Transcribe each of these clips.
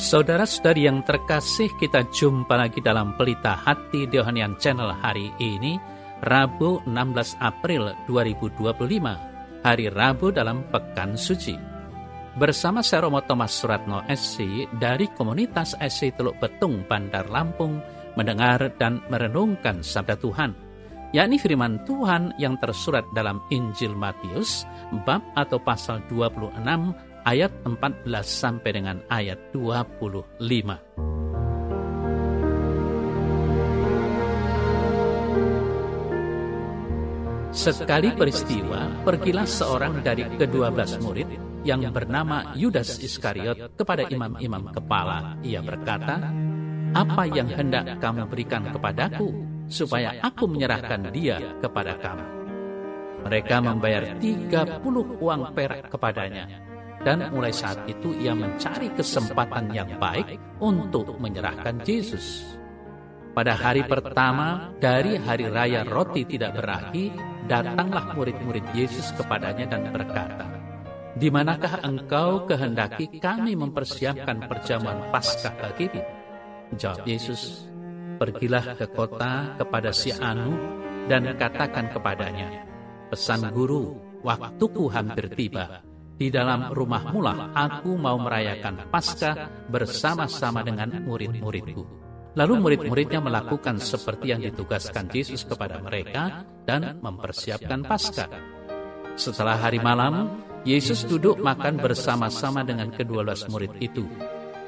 Saudara-saudari yang terkasih, kita jumpa lagi dalam Pelita Hati Diohanian Channel hari ini, Rabu 16 April 2025, hari Rabu dalam Pekan Suci. Bersama saya Romo Thomas Suratno SC dari komunitas SC Teluk Betung, Bandar Lampung, mendengar dan merenungkan sabda Tuhan, yakni firman Tuhan yang tersurat dalam Injil Matius, bab atau pasal 26, ayat 14 sampai dengan ayat 25. Sekali peristiwa, pergilah seorang dari ke-12 murid yang bernama Yudas Iskariot kepada imam-imam kepala. Ia berkata, "Apa yang hendak kamu berikan kepadaku, supaya aku menyerahkan dia kepada kamu?" Mereka membayar 30 uang perak kepadanya. Dan mulai saat itu ia mencari kesempatan yang baik untuk menyerahkan Yesus. Pada hari pertama dari hari raya roti tidak beragi, datanglah murid-murid Yesus kepadanya dan berkata, "Di manakah engkau kehendaki kami mempersiapkan perjamuan Paskah bagimu?" Jawab Yesus, "Pergilah ke kota kepada si Anu dan katakan kepadanya, pesan guru, waktuku hampir tiba. Di dalam rumahmu lah aku mau merayakan Paskah bersama-sama dengan murid-muridku." Lalu murid-muridnya melakukan seperti yang ditugaskan Yesus kepada mereka dan mempersiapkan Paskah. Setelah hari malam, Yesus duduk makan bersama-sama dengan ke-12 murid itu.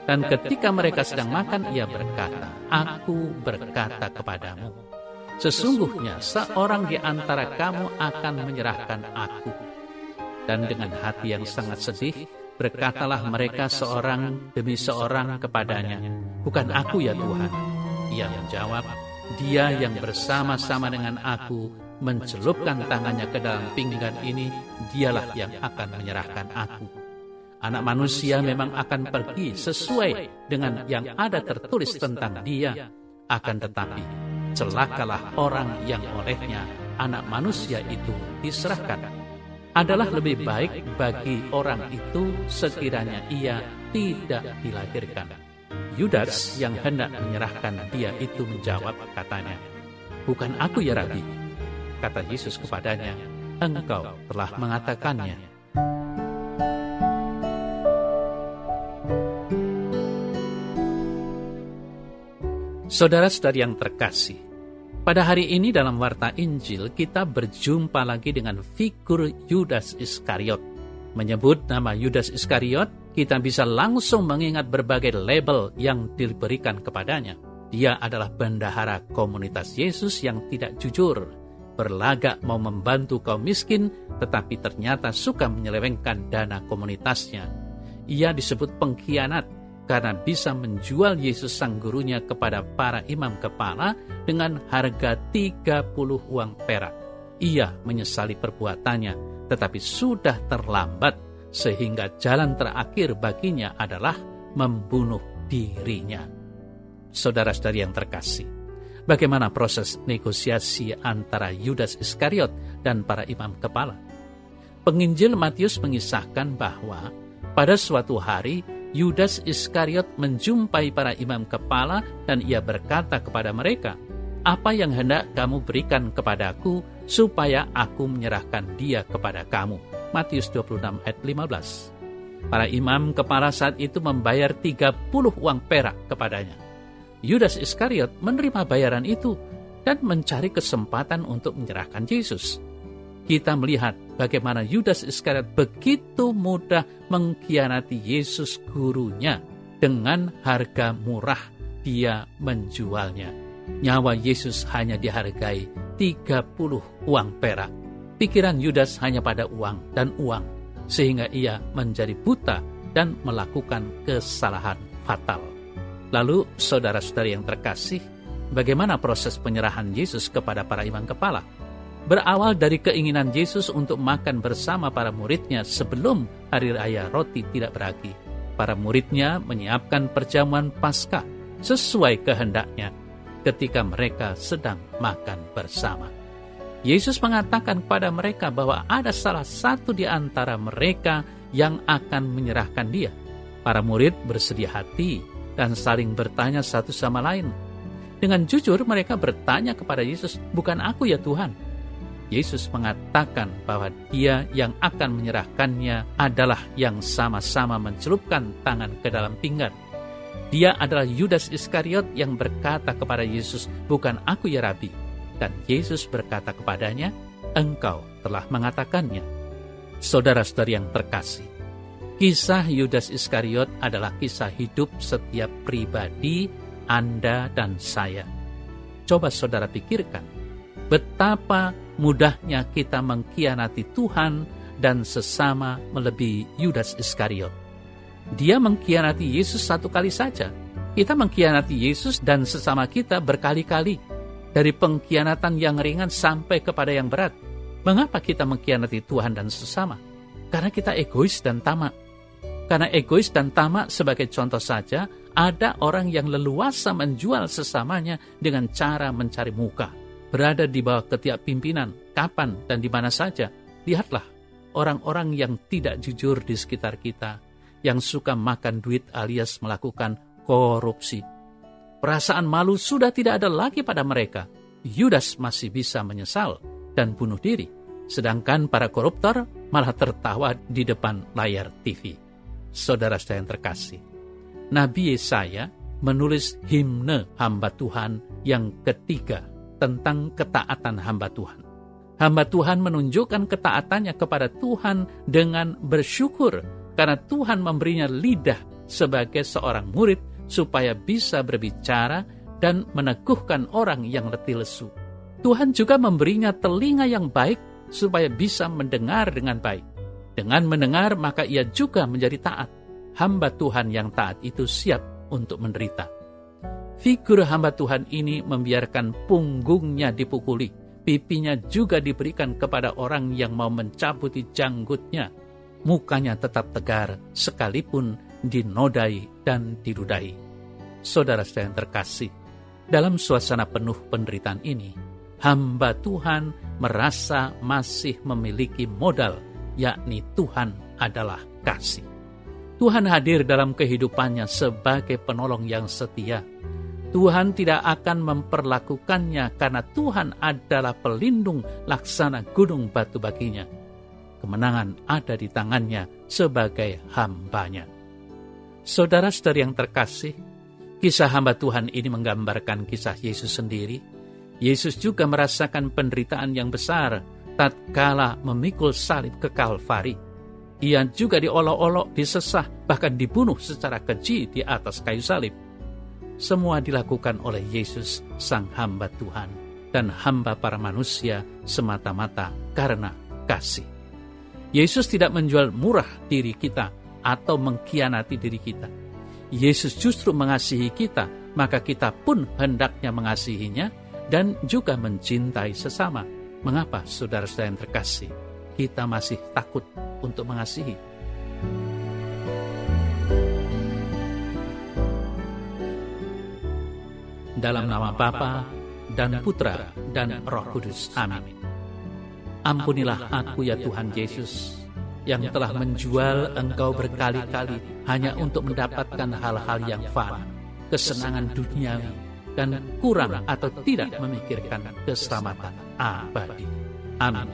Dan ketika mereka sedang makan, ia berkata, "Aku berkata kepadamu, sesungguhnya seorang di antara kamu akan menyerahkan aku." Dan dengan hati yang sangat sedih, berkatalah mereka seorang demi seorang kepadanya, "Bukan aku ya Tuhan." Ia menjawab, "Dia yang bersama-sama dengan aku mencelupkan tangannya ke dalam pinggan ini, dialah yang akan menyerahkan aku. Anak manusia memang akan pergi sesuai dengan yang ada tertulis tentang dia, akan tetapi celakalah orang yang olehnya anak manusia itu diserahkan. Adalah lebih baik bagi orang itu sekiranya ia tidak dilahirkan." Yudas yang hendak menyerahkan dia itu menjawab, katanya, "Bukan aku ya Rabi." Kata Yesus kepadanya, "Engkau telah mengatakannya." Saudara-saudari yang terkasih, pada hari ini dalam Warta Injil kita berjumpa lagi dengan figur Yudas Iskariot. Menyebut nama Yudas Iskariot, kita bisa langsung mengingat berbagai label yang diberikan kepadanya. Dia adalah bendahara komunitas Yesus yang tidak jujur, berlagak mau membantu kaum miskin, tetapi ternyata suka menyelewengkan dana komunitasnya. Ia disebut pengkhianat karena bisa menjual Yesus sang gurunya kepada para imam kepala dengan harga 30 uang perak. Ia menyesali perbuatannya, tetapi sudah terlambat, sehingga jalan terakhir baginya adalah membunuh dirinya. Saudara-saudari yang terkasih, bagaimana proses negosiasi antara Yudas Iskariot dan para imam kepala? Penginjil Matius mengisahkan bahwa pada suatu hari Yudas Iskariot menjumpai para imam kepala dan ia berkata kepada mereka, "Apa yang hendak kamu berikan kepadaku supaya aku menyerahkan dia kepada kamu?" Matius 26 ayat 15. Para imam kepala saat itu membayar 30 uang perak kepadanya. Yudas Iskariot menerima bayaran itu dan mencari kesempatan untuk menyerahkan Yesus. Kita melihat bagaimana Yudas Iskariot begitu mudah mengkhianati Yesus gurunya. Dengan harga murah dia menjualnya. Nyawa Yesus hanya dihargai 30 uang perak. Pikiran Yudas hanya pada uang dan uang, sehingga ia menjadi buta dan melakukan kesalahan fatal. Lalu, saudara-saudari yang terkasih, bagaimana proses penyerahan Yesus kepada para imam kepala? Berawal dari keinginan Yesus untuk makan bersama para muridnya sebelum hari raya roti tidak beragi. Para muridnya menyiapkan perjamuan Paskah sesuai kehendaknya ketika mereka sedang makan bersama. Yesus mengatakan kepada mereka bahwa ada salah satu di antara mereka yang akan menyerahkan dia. Para murid bersedia hati dan saling bertanya satu sama lain. Dengan jujur mereka bertanya kepada Yesus, "Bukan aku ya Tuhan?" Yesus mengatakan bahwa Dia yang akan menyerahkannya adalah yang sama-sama mencelupkan tangan ke dalam pinggan. Dia adalah Yudas Iskariot yang berkata kepada Yesus, "Bukan aku ya Rabi?" Dan Yesus berkata kepadanya, "Engkau telah mengatakannya." Saudara-saudari yang terkasih, kisah Yudas Iskariot adalah kisah hidup setiap pribadi Anda dan saya. Coba saudara pikirkan, betapa mudahnya kita mengkhianati Tuhan dan sesama melebihi Yudas Iskariot. Dia mengkhianati Yesus satu kali saja. Kita mengkhianati Yesus dan sesama kita berkali-kali. Dari pengkhianatan yang ringan sampai kepada yang berat. Mengapa kita mengkhianati Tuhan dan sesama? Karena kita egois dan tamak. Karena egois dan tamak sebagai contoh saja, ada orang yang leluasa menjual sesamanya dengan cara mencari muka. Berada di bawah ketiak pimpinan, kapan dan di mana saja. Lihatlah, orang-orang yang tidak jujur di sekitar kita, yang suka makan duit alias melakukan korupsi. Perasaan malu sudah tidak ada lagi pada mereka. Yudas masih bisa menyesal dan bunuh diri, sedangkan para koruptor malah tertawa di depan layar TV. Saudara-saudara yang terkasih, Nabi Yesaya menulis himne hamba Tuhan yang ketiga tentang ketaatan hamba Tuhan. Hamba Tuhan menunjukkan ketaatannya kepada Tuhan dengan bersyukur karena Tuhan memberinya lidah sebagai seorang murid supaya bisa berbicara dan meneguhkan orang yang letih lesu. Tuhan juga memberinya telinga yang baik supaya bisa mendengar dengan baik. Dengan mendengar maka ia juga menjadi taat. Hamba Tuhan yang taat itu siap untuk menderita. Figur hamba Tuhan ini membiarkan punggungnya dipukuli, pipinya juga diberikan kepada orang yang mau mencabuti janggutnya. Mukanya tetap tegar sekalipun dinodai dan diludahi. Saudara-saudara yang terkasih, dalam suasana penuh penderitaan ini, hamba Tuhan merasa masih memiliki modal, yakni Tuhan adalah kasih. Tuhan hadir dalam kehidupannya sebagai penolong yang setia. Tuhan tidak akan memperlakukannya karena Tuhan adalah pelindung laksana gunung batu baginya. Kemenangan ada di tangannya sebagai hambanya. Saudara-saudari yang terkasih, kisah hamba Tuhan ini menggambarkan kisah Yesus sendiri. Yesus juga merasakan penderitaan yang besar tatkala memikul salib ke Kalvari. Ia juga diolok-olok, disesah, bahkan dibunuh secara keji di atas kayu salib. Semua dilakukan oleh Yesus, sang hamba Tuhan, dan hamba para manusia semata-mata karena kasih. Yesus tidak menjual murah diri kita atau mengkhianati diri kita. Yesus justru mengasihi kita, maka kita pun hendaknya mengasihinya dan juga mencintai sesama. Mengapa, saudara-saudara yang terkasih, kita masih takut untuk mengasihi? Dalam nama Bapa dan Putra dan Roh Kudus. Amin. Ampunilah aku ya Tuhan Yesus, yang telah menjual Engkau berkali-kali hanya untuk mendapatkan hal-hal yang fana, kesenangan duniawi, dan kurang atau tidak memikirkan keselamatan abadi. Amin.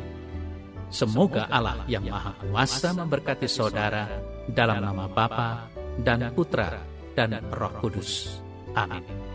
Semoga Allah yang Maha Kuasa memberkati saudara dalam nama Bapa dan Putra dan Roh Kudus. Amin.